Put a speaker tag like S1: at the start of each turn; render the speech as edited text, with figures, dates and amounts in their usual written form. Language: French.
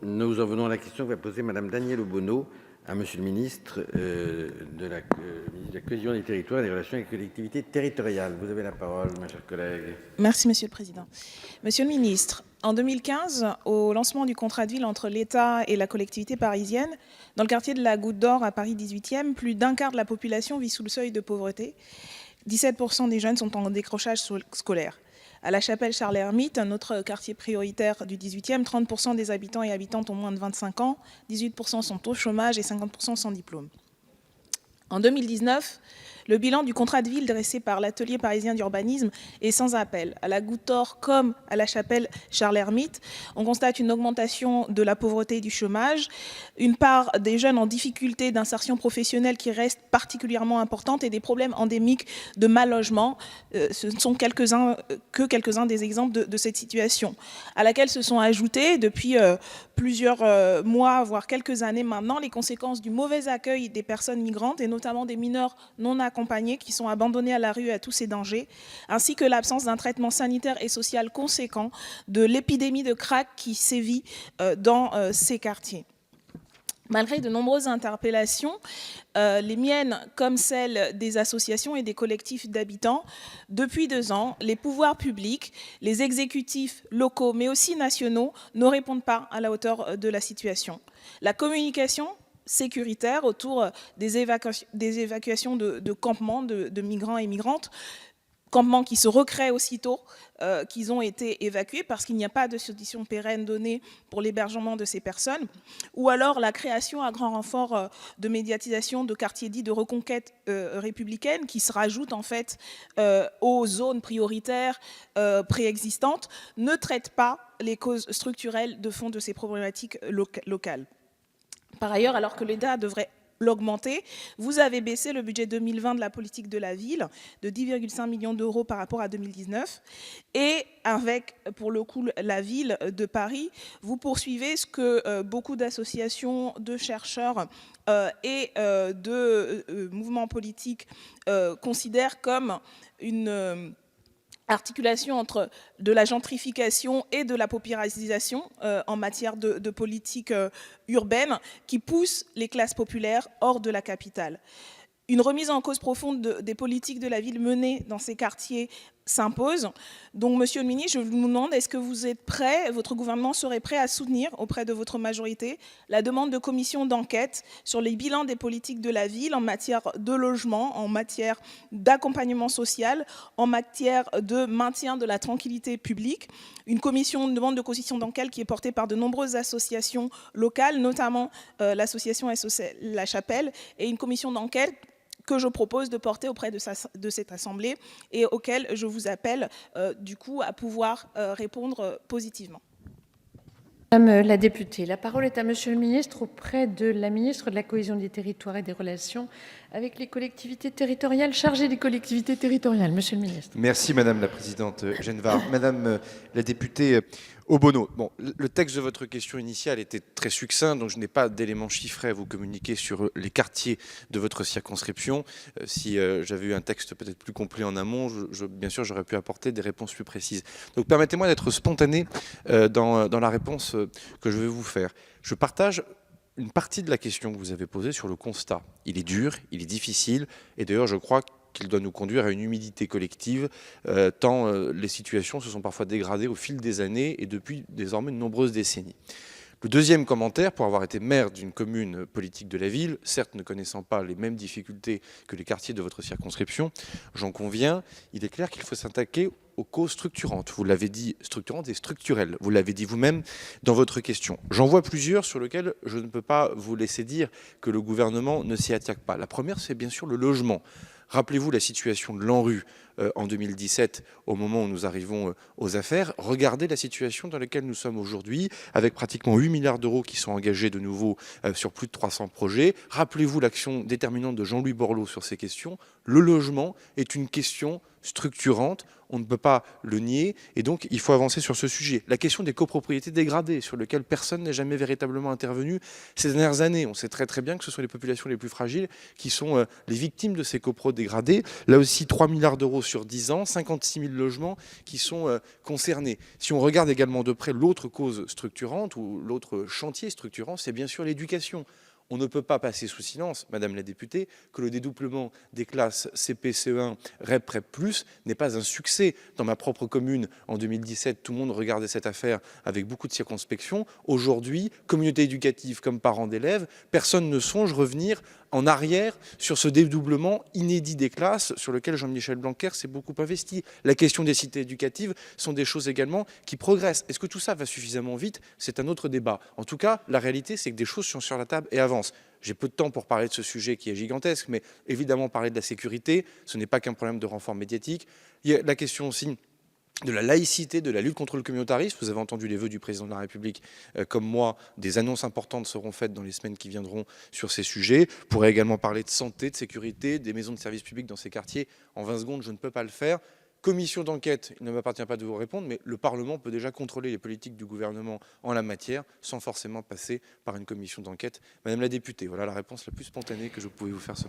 S1: Nous en venons à la question que va poser Madame Danièle Obono à Monsieur le ministre de la Cohésion des territoires et des relations avec les collectivités territoriales. Vous avez la parole, ma chère collègue.
S2: Merci, Monsieur le Président. Monsieur le ministre, en 2015, au lancement du contrat de ville entre l'État et la collectivité parisienne, dans le quartier de la Goutte d'Or à Paris 18e, plus d'un quart de la population vit sous le seuil de pauvreté. 17% des jeunes sont en décrochage scolaire. À La Chapelle-Charles-Hermite, un autre quartier prioritaire du 18e, 30% des habitants et habitantes ont moins de 25 ans, 18% sont au chômage et 50% sans diplôme. En 2019, le bilan du contrat de ville dressé par l'atelier parisien d'urbanisme est sans appel. À la Goutte d'Or comme à La Chapelle-Charles-Hermite, on constate une augmentation de la pauvreté et du chômage, une part des jeunes en difficulté d'insertion professionnelle qui reste particulièrement importante et des problèmes endémiques de mal logement. Ce ne sont quelques-uns des exemples de cette situation, à laquelle se sont ajoutées depuis plusieurs mois, voire quelques années maintenant, les conséquences du mauvais accueil des personnes migrantes et notamment des mineurs non accompagnés qui sont abandonnés à la rue à tous ces dangers, ainsi que l'absence d'un traitement sanitaire et social conséquent de l'épidémie de crack qui sévit dans ces quartiers. Malgré de nombreuses interpellations, les miennes comme celles des associations et des collectifs d'habitants, depuis 2 ans, les pouvoirs publics, les exécutifs locaux mais aussi nationaux ne répondent pas à la hauteur de la situation. La communication sécuritaire autour des évacuations de campements de migrants et migrantes, campements qui se recréent aussitôt qu'ils ont été évacués parce qu'il n'y a pas de solution pérenne donnée pour l'hébergement de ces personnes, ou alors la création à grand renfort de médiatisation de quartiers dits de reconquête républicaine qui se rajoutent en fait aux zones prioritaires préexistantes, ne traite pas les causes structurelles de fond de ces problématiques locales. Par ailleurs, alors que l'État devrait l'augmenter, vous avez baissé le budget 2020 de la politique de la ville de 10,5 millions d'euros par rapport à 2019. Et avec, pour le coup, la ville de Paris, vous poursuivez ce que beaucoup d'associations, de chercheurs et de mouvements politiques considèrent comme une articulation entre de la gentrification et de la paupérisation en matière de politique urbaine qui pousse les classes populaires hors de la capitale. Une remise en cause profonde des politiques de la ville menées dans ces quartiers s'impose. Donc, Monsieur le ministre, je vous demande, est-ce que vous êtes prêt, votre gouvernement serait prêt à soutenir auprès de votre majorité la demande de commission d'enquête sur les bilans des politiques de la ville en matière de logement, en matière d'accompagnement social, en matière de maintien de la tranquillité publique, une demande de commission d'enquête qui est portée par de nombreuses associations locales, notamment l'association SOS La Chapelle, et une commission d'enquête que je propose de porter auprès de cette Assemblée et auquel je vous appelle du coup à pouvoir répondre positivement.
S3: Madame la députée, la parole est à Monsieur le ministre auprès de la ministre de la Cohésion des territoires et des relations avec les collectivités territoriales, chargée des collectivités territoriales. Monsieur le ministre.
S4: Merci Madame la Présidente Genevard. Madame la députée Obono, bon, le texte de votre question initiale était très succinct, donc je n'ai pas d'éléments chiffrés à vous communiquer sur les quartiers de votre circonscription. Si j'avais eu un texte peut-être plus complet en amont, bien sûr j'aurais pu apporter des réponses plus précises. Donc permettez-moi d'être spontané dans la réponse que je vais vous faire. Je partage une partie de la question que vous avez posée sur le constat. Il est dur, il est difficile, et d'ailleurs je crois qu'il doit nous conduire à une humilité collective, tant les situations se sont parfois dégradées au fil des années et depuis désormais de nombreuses décennies. Le deuxième commentaire, pour avoir été maire d'une commune politique de la ville, certes ne connaissant pas les mêmes difficultés que les quartiers de votre circonscription, j'en conviens, il est clair qu'il faut s'attaquer aux causes structurantes. Vous l'avez dit, structurantes et structurelles. Vous l'avez dit vous-même dans votre question. J'en vois plusieurs sur lesquelles je ne peux pas vous laisser dire que le gouvernement ne s'y attaque pas. La première, c'est bien sûr le logement. Rappelez-vous la situation de l'ANRU en 2017, au moment où nous arrivons aux affaires. Regardez la situation dans laquelle nous sommes aujourd'hui, avec pratiquement 8 milliards d'euros qui sont engagés de nouveau sur plus de 300 projets. Rappelez-vous l'action déterminante de Jean-Louis Borloo sur ces questions. Le logement est une question structurante, on ne peut pas le nier, et donc il faut avancer sur ce sujet. La question des copropriétés dégradées, sur lesquelles personne n'est jamais véritablement intervenu ces dernières années. On sait très très bien que ce sont les populations les plus fragiles qui sont les victimes de ces copros dégradés. Là aussi, 3 milliards d'euros sur 10 ans, 56 000 logements qui sont concernés. Si on regarde également de près l'autre cause structurante ou l'autre chantier structurant, c'est bien sûr l'éducation. On ne peut pas passer sous silence, Madame la députée, que le dédoublement des classes CP, CE1, REP, PREP+, n'est pas un succès. Dans ma propre commune, en 2017, tout le monde regardait cette affaire avec beaucoup de circonspection. Aujourd'hui, communauté éducative comme parents d'élèves, personne ne songe revenir en arrière sur ce dédoublement inédit des classes sur lequel Jean-Michel Blanquer s'est beaucoup investi. La question des cités éducatives sont des choses également qui progressent. Est-ce que tout ça va suffisamment vite? C'est un autre débat. En tout cas, la réalité, c'est que des choses sont sur la table et avancent. J'ai peu de temps pour parler de ce sujet qui est gigantesque, mais évidemment, parler de la sécurité, ce n'est pas qu'un problème de renfort médiatique. Il y a la question aussi de la laïcité, de la lutte contre le communautarisme. Vous avez entendu les vœux du président de la République, comme moi. Des annonces importantes seront faites dans les semaines qui viendront sur ces sujets. On pourrait également parler de santé, de sécurité, des maisons de services publics dans ces quartiers. En 20 secondes, je ne peux pas le faire. Commission d'enquête, il ne m'appartient pas de vous répondre, mais le Parlement peut déjà contrôler les politiques du gouvernement en la matière sans forcément passer par une commission d'enquête. Madame la députée, voilà la réponse la plus spontanée que je pouvais vous faire ce matin.